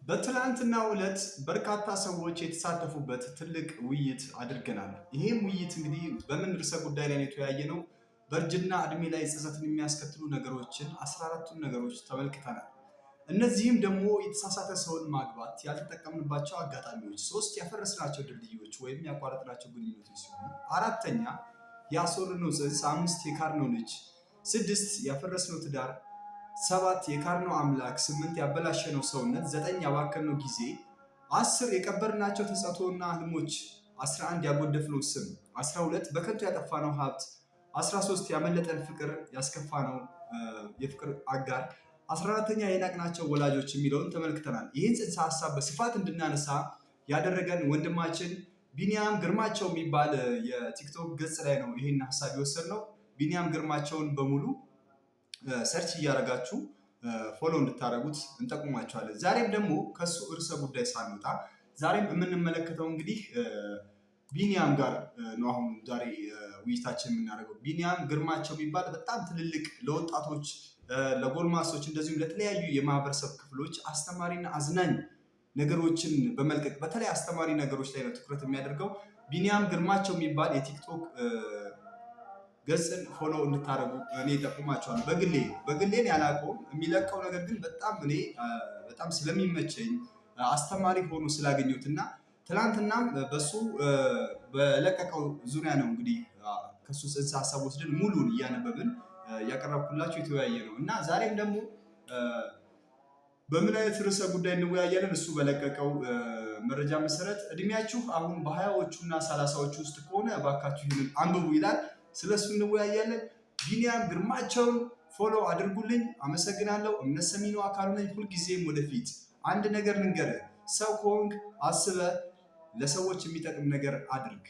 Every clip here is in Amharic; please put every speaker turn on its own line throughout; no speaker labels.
በትላንትናው ዕለት በርካታ ሰዎች የተሳተፉበት ትልቅ ውይይት አድርገናል። ይሄም ውይይት እንግዲህ በምን ርዕሰ ጉዳይ ላይ የተወያየነው? በእርጅና እድሜ ላይ ጸጸትን የሚያስከትሉ ነገሮችን 14ቱን ነገሮች ተመልክተናል። እነዚህም ደግሞ የተሳሳተ ሰውን ማግባት፣ ያልተጠቀምንባቸው አጋጣሚዎች፣ 3 ያፈረስናቸው ድልድዮች ወይም ያቋረጥናቸው ግንኙነቶች ሲሆኑ፣ አራተኛ ያስወረድነው ጽንስ፣ 5 የካድነው ልጅ፣ 6 ያፈረስነው ትዳር፣ 7 የካድነው አምላክ፣ 8 ያበላሸነው ሰውነት፣ 9 ያባከነው ጊዜ፣ 10 የቀበርናቸው ተጸቶና ህልሞች፣ 11 ያጎደፍነው ስም፣ 12 በከንቱ ያጠፋነው ሀብት፣ 13 ያመለጠን ፍቅር ያስከፋነው የፍቅር አጋር፣ 14ኛ የናቅናቸው ወላጆች የሚለውን ተመልክተናል። ይህን ጽንሰ ሀሳብ በስፋት እንድናነሳ ያደረገን ወንድማችን ቢኒያም ግርማቸው የሚባል የቲክቶክ ገጽ ላይ ነው ይህን ሀሳብ የወሰድነው። ቢኒያም ግርማቸውን በሙሉ ሰርች እያደረጋችሁ ፎሎ እንድታደረጉት እንጠቁማቸዋለን። ዛሬም ደግሞ ከሱ ርዕሰ ጉዳይ ሳንወጣ ዛሬም የምንመለከተው እንግዲህ ቢኒያም ጋር ነው። አሁን ዛሬ ውይይታችን የምናደርገው ቢኒያም ግርማቸው የሚባል በጣም ትልልቅ ለወጣቶች፣ ለጎልማሶች እንደዚሁም ለተለያዩ የማህበረሰብ ክፍሎች አስተማሪና አዝናኝ ነገሮችን በመልቀቅ በተለይ አስተማሪ ነገሮች ላይ ነው ትኩረት የሚያደርገው። ቢኒያም ግርማቸው የሚባል የቲክቶክ ገጽን ፎሎ እንድታደርጉ እኔ ጠቁማቸዋለሁ። በግሌን ያላቀውም የሚለቀው ነገር ግን በጣም ስለሚመቸኝ አስተማሪ ሆኖ ስላገኘሁት እና ትናንትናም በሱ በለቀቀው ዙሪያ ነው እንግዲህ ከሱ ጽንሰ ሀሳብ ወስደን ሙሉን እያነበብን ያቀረብኩላችሁ የተወያየ ነው እና ዛሬም ደግሞ በምን አይነት ርዕሰ ጉዳይ እንወያያለን? እሱ በለቀቀው መረጃ መሰረት እድሜያችሁ አሁን በ20ዎቹ እና 30ዎቹ ውስጥ ከሆነ እባካችሁ ይህንን አንብቡ ይላል። ስለሱ እንወያያለን። ቢኒያም ግርማቸውን ፎሎ አድርጉልኝ። አመሰግናለሁ። እምነት ሰሚ ነው አካሉ ነኝ። ሁልጊዜም ወደፊት። አንድ ነገር ልንገርህ፣ ሰው ከሆንክ አስበህ ለሰዎች የሚጠቅም ነገር አድርግ።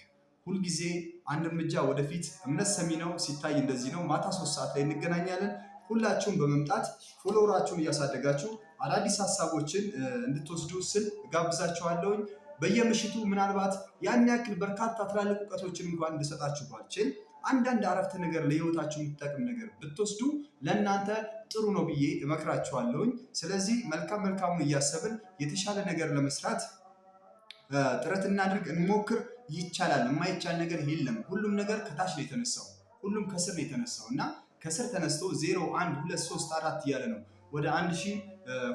ሁልጊዜ አንድ እርምጃ ወደፊት። እምነት ሰሚ ነው ሲታይ እንደዚህ ነው። ማታ 3 ሰዓት ላይ እንገናኛለን። ሁላችሁም በመምጣት ፎሎወራችሁን እያሳደጋችሁ አዳዲስ ሀሳቦችን እንድትወስዱ ስል እጋብዛችኋለሁኝ። በየምሽቱ ምናልባት ያን ያክል በርካታ ትላልቅ እውቀቶችን እንኳን እንድሰጣችሁ ባልችል አንዳንድ አረፍተ ነገር ለህይወታችሁ የምትጠቅም ነገር ብትወስዱ ለእናንተ ጥሩ ነው ብዬ እመክራችኋለሁኝ። ስለዚህ መልካሙን እያሰብን የተሻለ ነገር ለመስራት ጥረት እናድርግ፣ እንሞክር። ይቻላል። የማይቻል ነገር የለም። ሁሉም ነገር ከታች ነው የተነሳው። ሁሉም ከስር ነው የተነሳው እና ከስር ተነስቶ 0 1 2 3 4 እያለ ነው ወደ 1000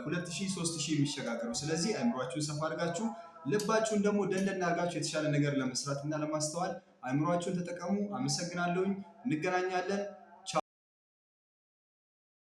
2000 3000 የሚሸጋገረው። ስለዚህ አእምሯችሁን ሰፋ አድርጋችሁ ልባችሁን ደግሞ ደንደን አድርጋችሁ የተሻለ ነገር ለመስራት እና ለማስተዋል አእምሯችሁን ተጠቀሙ። አመሰግናለሁኝ። እንገናኛለን።